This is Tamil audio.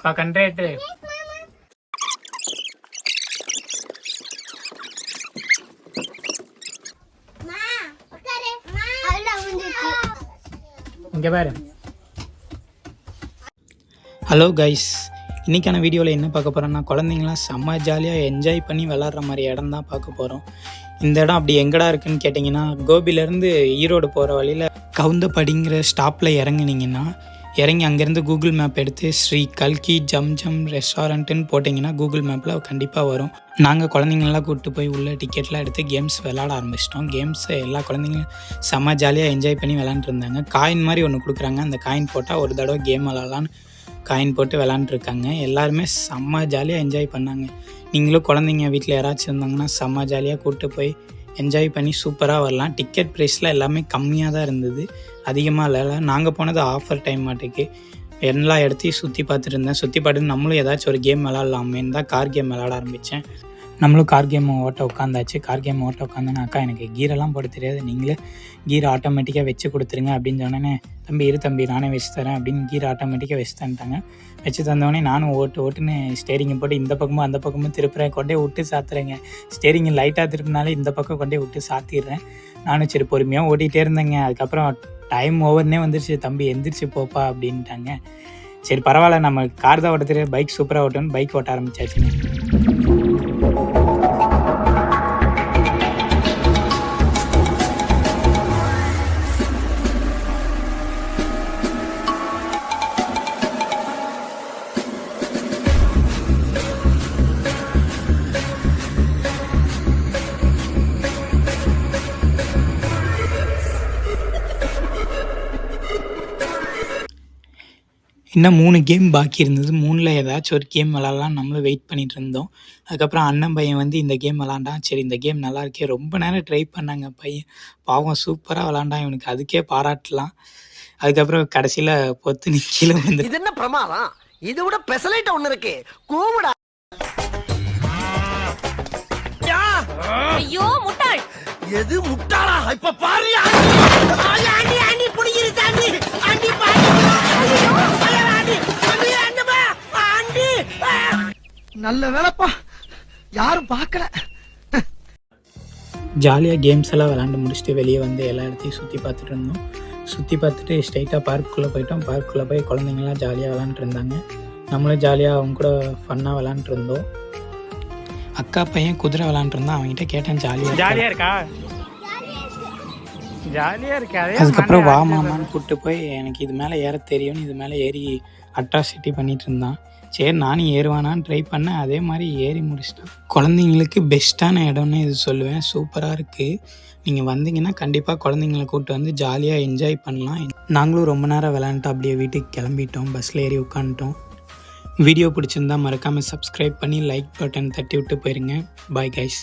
கண்ட்ரேட்டு இங்கே பாரு. ஹலோ கைஸ், இன்றைக்கான வீடியோவில் என்ன பார்க்க போகிறோன்னா, குழந்தைங்களாம் செம்ம ஜாலியாக என்ஜாய் பண்ணி விளாட்ற மாதிரி இடம் தான் பார்க்க போகிறோம். இந்த இடம் அப்படி எங்கடா இருக்குதுன்னு கேட்டிங்கன்னா, கோபிலேருந்து ஈரோடு போகிற வழியில் கவுந்தப்படிங்கிற ஸ்டாப்பில் இறங்குனீங்கன்னா, இறங்கி அங்கேருந்து கூகுள் மேப் எடுத்து ஸ்ரீ கல்கி ஜம் ரெஸ்டாரண்ட்டுன்னு போட்டிங்கன்னா கூகுள் மேப்பில் கண்டிப்பாக வரும். நாங்கள் குழந்தைங்களெலாம் கூப்பிட்டு போய் உள்ளே டிக்கெட்லாம் எடுத்து கேம்ஸ் விளாட ஆரம்பிச்சிட்டோம். கேம்ஸை எல்லா குழந்தைங்களும் செம்ம ஜாலியாக என்ஜாய் பண்ணி விளாண்டுருந்தாங்க. காயின் மாதிரி ஒன்று கொடுக்குறாங்க, அந்த காயின் போட்டால் ஒரு தடவை கேம் விளாட்லான்னு காயின் போட்டு விளாண்டுருக்காங்க. எல்லாருமே செம்ம ஜாலியாக என்ஜாய் பண்ணாங்க. நீங்களும் குழந்தைங்க வீட்டில் யாராச்சும் இருந்தாங்கன்னா செம்ம ஜாலியாக கூப்பிட்டு போய் என்ஜாய் பண்ணி சூப்பராக வரலாம். டிக்கெட் ப்ரைஸில் எல்லாமே கம்மியாக தான் இருந்தது, அதிகமாக இல்லை. நாங்கள் போனது ஆஃபர் டைம் மாட்டுக்கு எல்லா இடத்தையும் சுற்றி பார்த்துட்டு இருந்தேன். சுற்றி பார்த்துட்டு நம்மளும் ஏதாச்சும் ஒரு கேம் விளாட்லாமேன்னு தான் கார் கேம் விளாட ஆரம்பித்தேன். நம்மளும் கார் கேம் ஓட்ட உட்காந்தாச்சு. கார் கேம் ஓட்ட உட்காந்தோன்னா, அக்கா எனக்கு கீரெல்லாம் போட தெரியாது, நீங்களே கீர் ஆட்டோமேட்டிக்காக வச்சு கொடுத்துருங்க அப்படின்னு சொன்னேன்னே, தம்பி இரு தம்பி நானே வச்சு தரேன் அப்படின்னு கீர் ஆட்டோமேட்டிக்காக வச்சு தந்துட்டாங்க. வச்சு தந்தோடனே நானும் ஓட்டுன்னு ஸ்டேரிங்கை போட்டு இந்த பக்கமும் அந்த பக்கமும் திருப்புறேன், கொண்டே விட்டு சாத்துறேங்க. ஸ்டேரிங்கை லைட்டாக திருப்பினாலே இந்த பக்கம் கொண்டே விட்டு சாத்திடுறேன். நானும் சரி பொறுமையாக ஓட்டிகிட்டே இருந்தேங்க. அதுக்கப்புறம் டைம் ஓவர்னே வந்துருச்சு, தம்பி எந்திரிச்சு போப்பா அப்படின்ட்டாங்க. சரி பரவாயில்ல, நம்ம கார் தான் ஓட்ட தெரியாது, பைக் சூப்பராக ஓட்டணும்னு பைக் ஓட்ட ஆரம்பிச்சாச்சுங்க. இன்னும் 3 கேம் பாக்கி இருந்தது. 3ல் ஏதாச்சும் ஒரு கேம் விளாட்லாம் நம்மளும் வெயிட் பண்ணிகிட்டு இருந்தோம். அதுக்கப்புறம் அண்ணன் பையன் வந்து இந்த கேம் விளாண்டான். சரி இந்த கேம் நல்லா இருக்கே, ரொம்ப நேரம் ட்ரை பண்ணாங்க பையன், பாவம் சூப்பராக விளாண்டான், இவனுக்கு அதுக்கே பாராட்டலாம். அதுக்கப்புறம் கடைசியில் பொத்து கீழே வந்து, இது என்ன பிரமாதம், இது விட பெசலைட் ஒன்று இருக்கு கூவுடா. ஐயோ முட்டாள், எது முட்டாளா? இப்ப பாரு, ஆண்டி ஆண்டி புடிங்கிரு தாண்டி, ஆண்டி பாரு, நல்ல வேலைப்பா யாரும் பார்க்கல. ஜாலியாக கேம்ஸ் எல்லாம் விளாண்டு முடிச்சுட்டு வெளியே வந்து எல்லா இடத்தையும் சுற்றி பார்த்துட்டு இருந்தோம். சுற்றி பார்த்துட்டு ஸ்ட்ரைட்டாக பார்க்குள்ளே போயிட்டோம். பார்க்குள்ளே போய் குழந்தைங்கள்லாம் ஜாலியாக விளாண்டுருந்தாங்க. நம்மளும் ஜாலியாக அவங்க கூட ஃபன்னாக விளாண்டுருந்தோம். அக்கா பையன் குதிரை விளாண்டுருந்தான், அவங்ககிட்ட கேட்டேன் ஜாலியாக இருக்கா, ஜாலியாக இருக்கா. அதுக்கப்புறம் வா மாமான்னு கூப்பிட்டு போய் எனக்கு இது மேலே ஏற தெரியும்னு இது மேலே ஏறி அட்ராசிட்டி பண்ணிகிட்டு இருந்தான். சரி நானும் ஏறுவானான்னு ட்ரை பண்ணேன், அதே மாதிரி ஏறி முடிச்சிட்டேன். குழந்தைங்களுக்கு பெஸ்ட்டான இடம்னு இது சொல்லுவேன், சூப்பராக இருக்குது. நீங்கள் வந்தீங்கன்னா கண்டிப்பாக குழந்தைங்கள கூப்பிட்டு வந்து ஜாலியாக என்ஜாய் பண்ணலாம். நாங்களும் ரொம்ப நேரம் விளாண்டுட்டு அப்படியே வீட்டுக்கு கிளம்பிட்டோம். பஸ்ஸில் ஏறி உட்காந்துட்டோம். வீடியோ பிடிச்சிருந்தா மறக்காமல் சப்ஸ்கிரைப் பண்ணி லைக் பட்டன் தட்டி விட்டு போயிருங்க. Bye guys.